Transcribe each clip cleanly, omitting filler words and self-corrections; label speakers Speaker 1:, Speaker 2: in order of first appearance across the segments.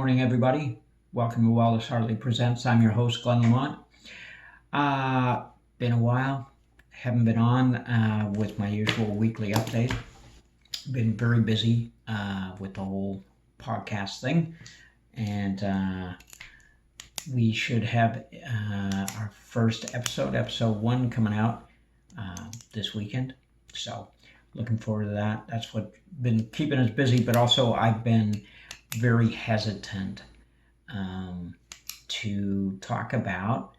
Speaker 1: morning, everybody. Welcome to Wallace Hartley Presents. I'm your host, Glenn Lamont. Been a while. Haven't been on with my usual weekly update. Been very busy with the whole podcast thing. And we should have our first episode 1, coming out this weekend. So looking forward to that. That's what's been keeping us busy, but also I've been very hesitant to talk about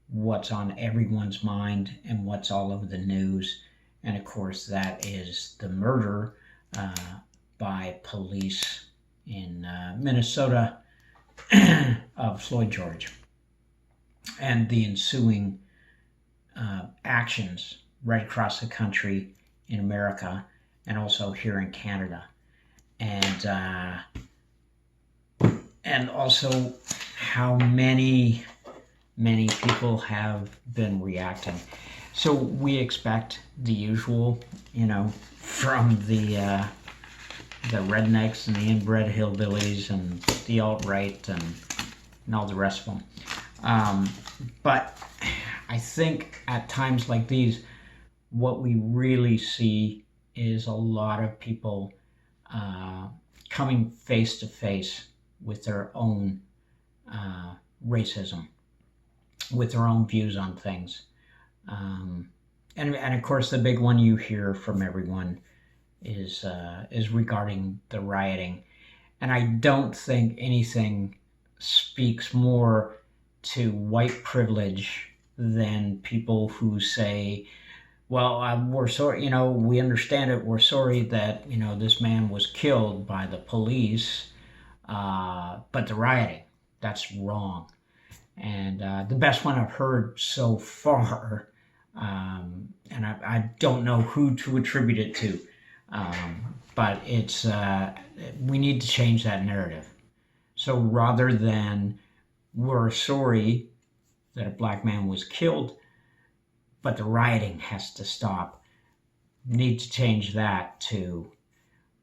Speaker 1: what's on everyone's mind and what's all over the news. And of course, that is the murder by police in Minnesota of Floyd George and the ensuing actions right across the country in America and also here in Canada. And also how many people have been reacting. So we expect the usual, from the rednecks and the inbred hillbillies and the alt-right and all the rest of them. But I think at times like these, what we really see is a lot of people coming face to face with their own racism, with their own views on things. And of course, the big one you hear from everyone is regarding the rioting. And I don't think anything speaks more to white privilege than people who say, well, we're sorry, we understand it. We're sorry that, this man was killed by the police, but the rioting, that's wrong. And the best one I've heard so far, and I don't know who to attribute it to, but it's we need to change that narrative. So rather than we're sorry that a black man was killed, but the rioting has to stop, need to change that to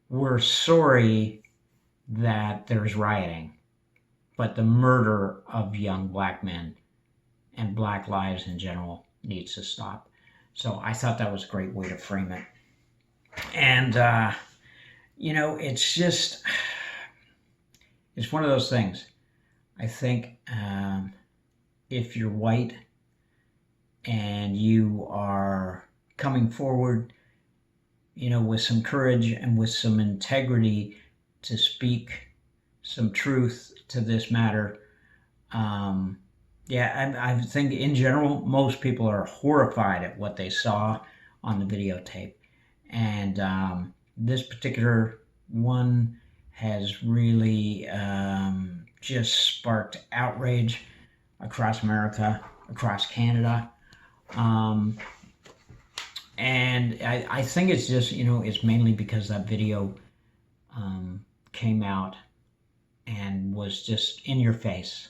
Speaker 1: we're sorry that there's rioting, but the murder of young black men and black lives in general needs to stop. So I thought that was a great way to frame it. And, it's one of those things. I think if you're white and you are coming forward, with some courage and with some integrity to speak some truth to this matter, I think in general, most people are horrified at what they saw on the videotape. And this particular one has really just sparked outrage across America, across Canada. And I think it's just, it's mainly because that video came out and was just in your face.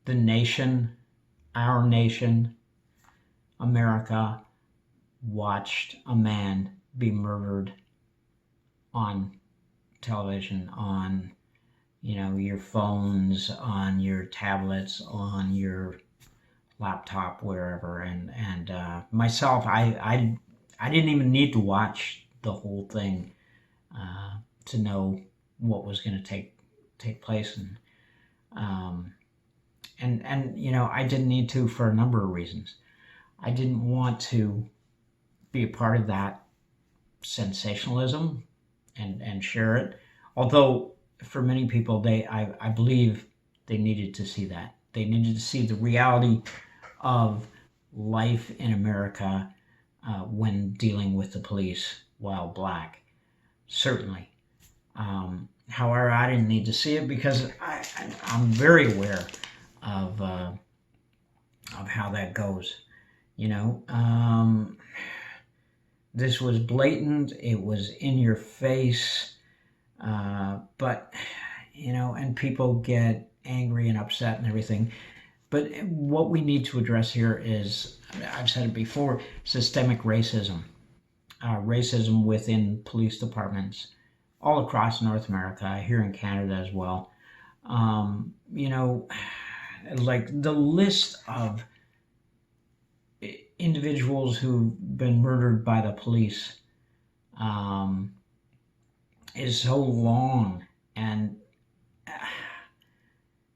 Speaker 1: The nation, our nation, America, watched a man be murdered on television, on, your phones, on your tablets, on your laptop, wherever. And myself, I didn't even need to watch the whole thing to know what was going to take place. And I didn't need to for a number of reasons. I didn't want to be a part of that sensationalism and share it. Although for many people, I believe they needed to see that. They needed to see the reality of life in America when dealing with the police while black. Certainly. However, I didn't need to see it because I'm very aware of how that goes. This was blatant. It was in your face. But and people get angry and upset and everything. But what we need to address here is, I've said it before, systemic racism. Racism within police departments all across North America, here in Canada as well. You know, like the list of individuals who've been murdered by the police um, is so long. And,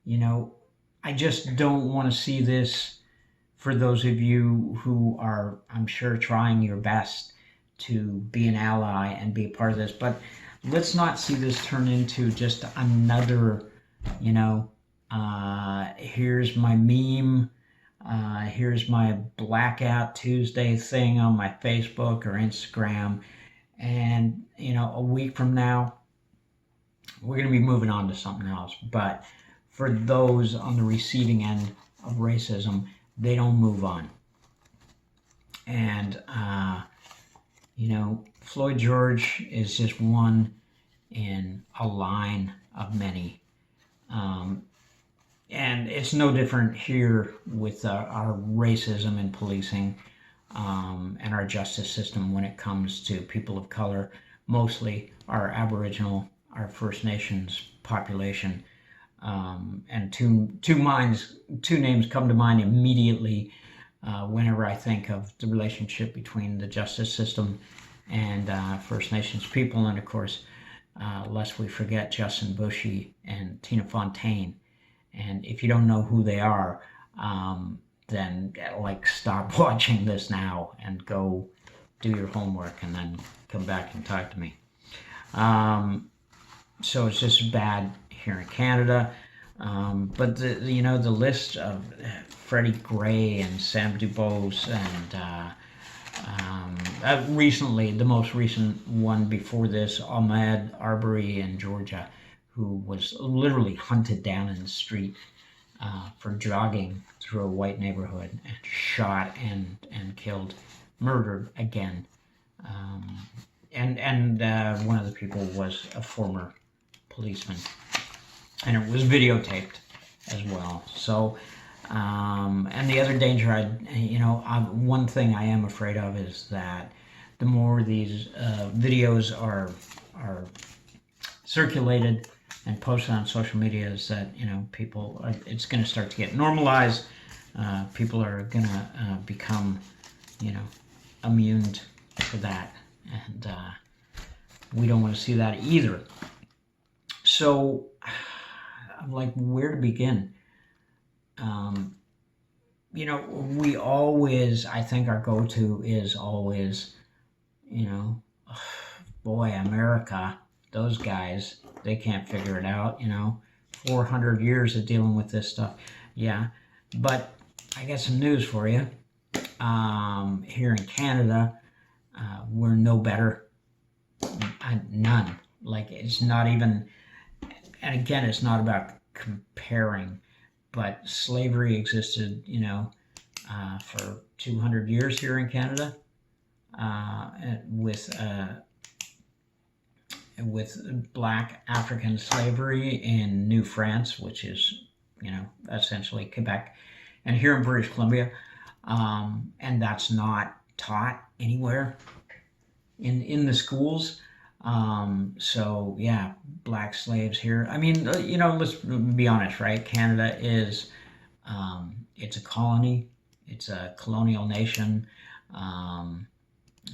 Speaker 1: you know, I just don't want to see this for those of you who are, I'm sure, trying your best to be an ally and be a part of this. But let's not see this turn into just another, you know, here's my meme, here's my Blackout Tuesday thing on my Facebook or Instagram. And, you know, a week from now, we're going to be moving on to something else. But for those on the receiving end of racism, they don't move on. And, you know, Floyd George is just one in a line of many. And it's no different here with our racism in policing and our justice system when it comes to people of color, mostly our Aboriginal, our First Nations population. And two names come to mind immediately whenever I think of the relationship between the justice system and First Nations people, and of course, lest we forget Justin Bushy and Tina Fontaine. And if you don't know who they are, then like stop watching this now and go do your homework and then come back and talk to me. So it's just bad here in Canada. But the list of Freddie Gray and Sam Dubose and recently, the most recent one before this, Ahmaud Arbery in Georgia, who was literally hunted down in the street for jogging through a white neighborhood and shot and killed, murdered again. And one of the people was a former policeman, and it was videotaped as well. So, and the other danger, one thing I am afraid of is that the more these videos are circulated and posted on social media, is that it's going to start to get normalized. People are going to become immune to that, and we don't want to see that either. So I'm like, where to begin? We always, I think our go-to is always, boy, America, those guys, they can't figure it out, 400 years of dealing with this stuff. Yeah, but I got some news for you. Here in Canada, we're no better. None. Like, it's not even, and again, it's not about comparing, but slavery existed, for 200 years here in Canada, with black African slavery in New France, which is, essentially Quebec, and here in British Columbia, and that's not taught anywhere in the schools. So yeah, black slaves here. I mean, let's be honest, right? Canada is, it's a colony. It's a colonial nation.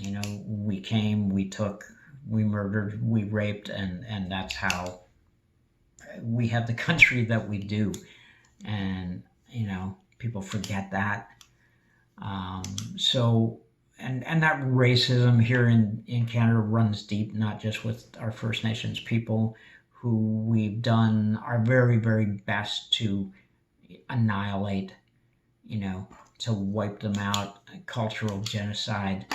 Speaker 1: We came, we took, we murdered, we raped, and that's how we have the country that we do. And, people forget that. And that racism here in Canada runs deep, not just with our First Nations people, who we've done our very, very best to annihilate, to wipe them out, cultural genocide,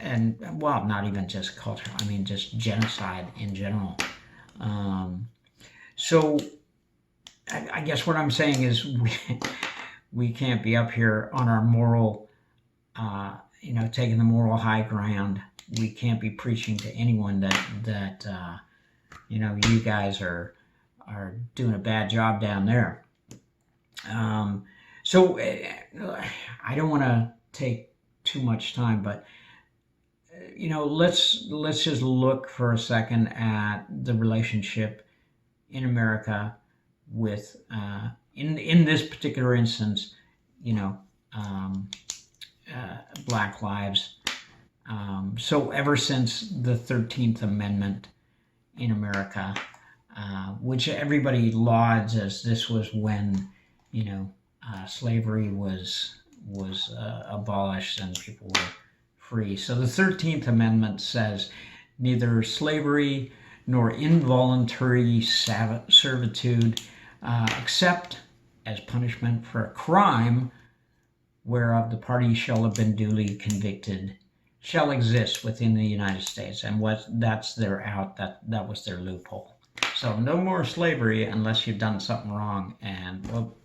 Speaker 1: and well, not even just culture, I mean just genocide in general. So I guess what I'm saying is we can't be up here on our moral, taking the moral high ground. We can't be preaching to anyone that you guys are doing a bad job down there. So I don't want to take too much time, but let's just look for a second at the relationship in America with in this particular instance, you know, um, Black lives. So ever since the 13th Amendment in America, which everybody lauds as this was when, you know, slavery was abolished and people were free. So the 13th Amendment says neither slavery nor involuntary servitude, except as punishment for a crime whereof the party shall have been duly convicted, shall exist within the United States. And that's their out. That was their loophole. So no more slavery unless you've done something wrong. And well,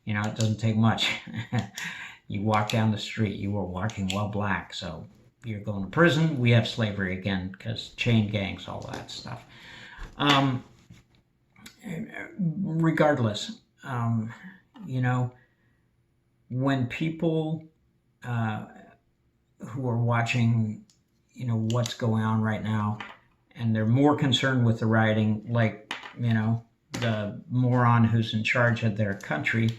Speaker 1: you know, it doesn't take much. You walk down the street, you were walking while black, so you're going to prison. We have slavery again because chain gangs, all that stuff. Regardless, you know, when people who are watching, you know, what's going on right now, and they're more concerned with the rioting, like, you know, the moron who's in charge of their country,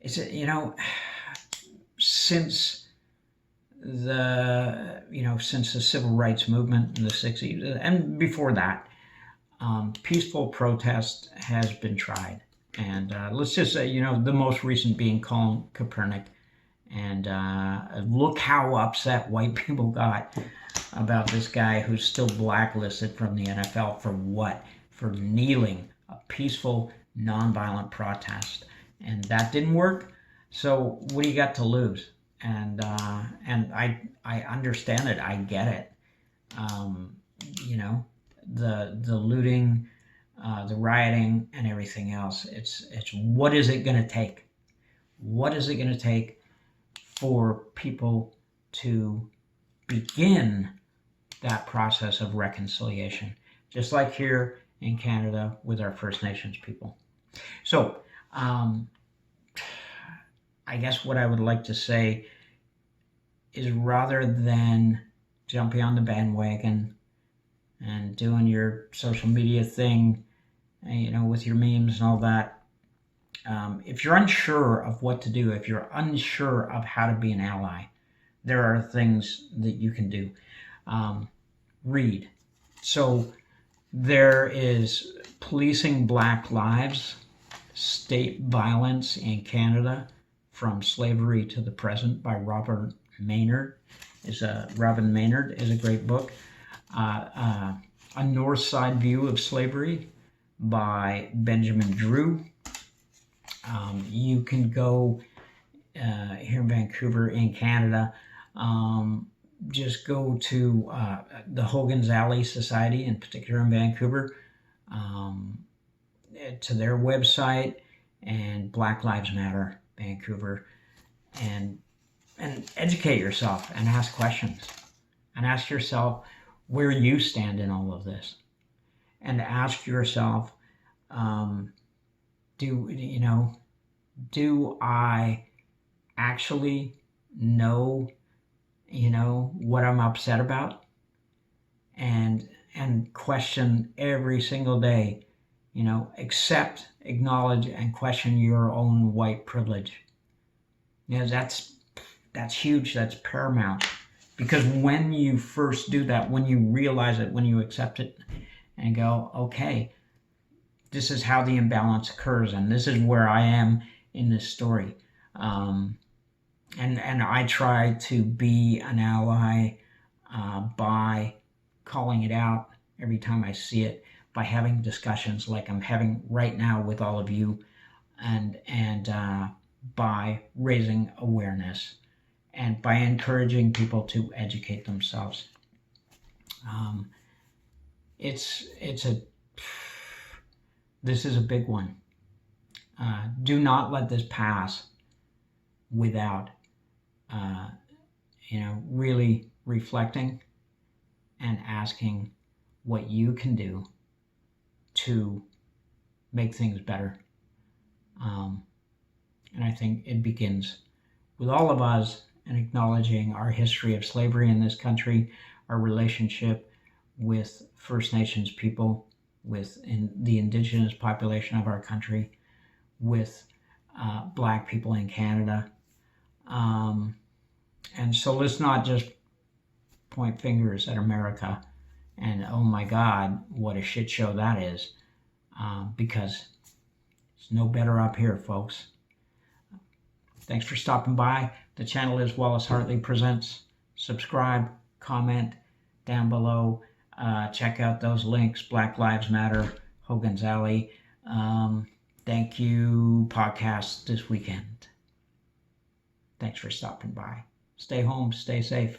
Speaker 1: is it, you know, since the civil rights movement in the 60s and before that, peaceful protest has been tried. And let's just say, you know, the most recent being Colin Kaepernick. And look how upset white people got about this guy who's still blacklisted from the NFL for what? For kneeling, a peaceful, nonviolent protest. And that didn't work. So what do you got to lose? And I understand it. I get it. You know, the looting, the rioting, and everything else. It's what is it going to take? What is it going to take for people to begin that process of reconciliation, just like here in Canada with our First Nations people? So I guess what I would like to say is, rather than jumping on the bandwagon and doing your social media thing, you know, with your memes and all that, if you're unsure of what to do, if you're unsure of how to be an ally, there are things that you can do. Read. So there is Policing Black Lives, State Violence in Canada, From Slavery to the Present by Robin Maynard is a great book. A North Side View of Slavery by Benjamin Drew. You can go here in Vancouver, in Canada, just go to the Hogan's Alley Society, in particular in Vancouver, to their website, and Black Lives Matter Vancouver, and educate yourself and ask questions, and ask yourself where you stand in all of this, and ask yourself, do I actually know, what I'm upset about? And question every single day, accept, acknowledge, and question your own white privilege. That's huge. That's paramount. Because when you first do that, when you realize it, when you accept it and go, okay, this is how the imbalance occurs, and this is where I am in this story. And I try to be an ally by calling it out every time I see it, by having discussions like I'm having right now with all of you, and by raising awareness, and by encouraging people to educate themselves. This is a big one. Do not let this pass without, really reflecting and asking what you can do to make things better. And I think it begins with all of us, and acknowledging our history of slavery in this country, our relationship with First Nations people, in the indigenous population of our country, with black people in Canada. And so let's not just point fingers at America and, oh my God, what a shit show that is, because it's no better up here, folks. Thanks for stopping by. The channel is Wallace Hartley Presents. Subscribe, comment down below. Check out those links, Black Lives Matter, Hogan's Alley. Thank you, podcast this weekend. Thanks for stopping by. Stay home, stay safe.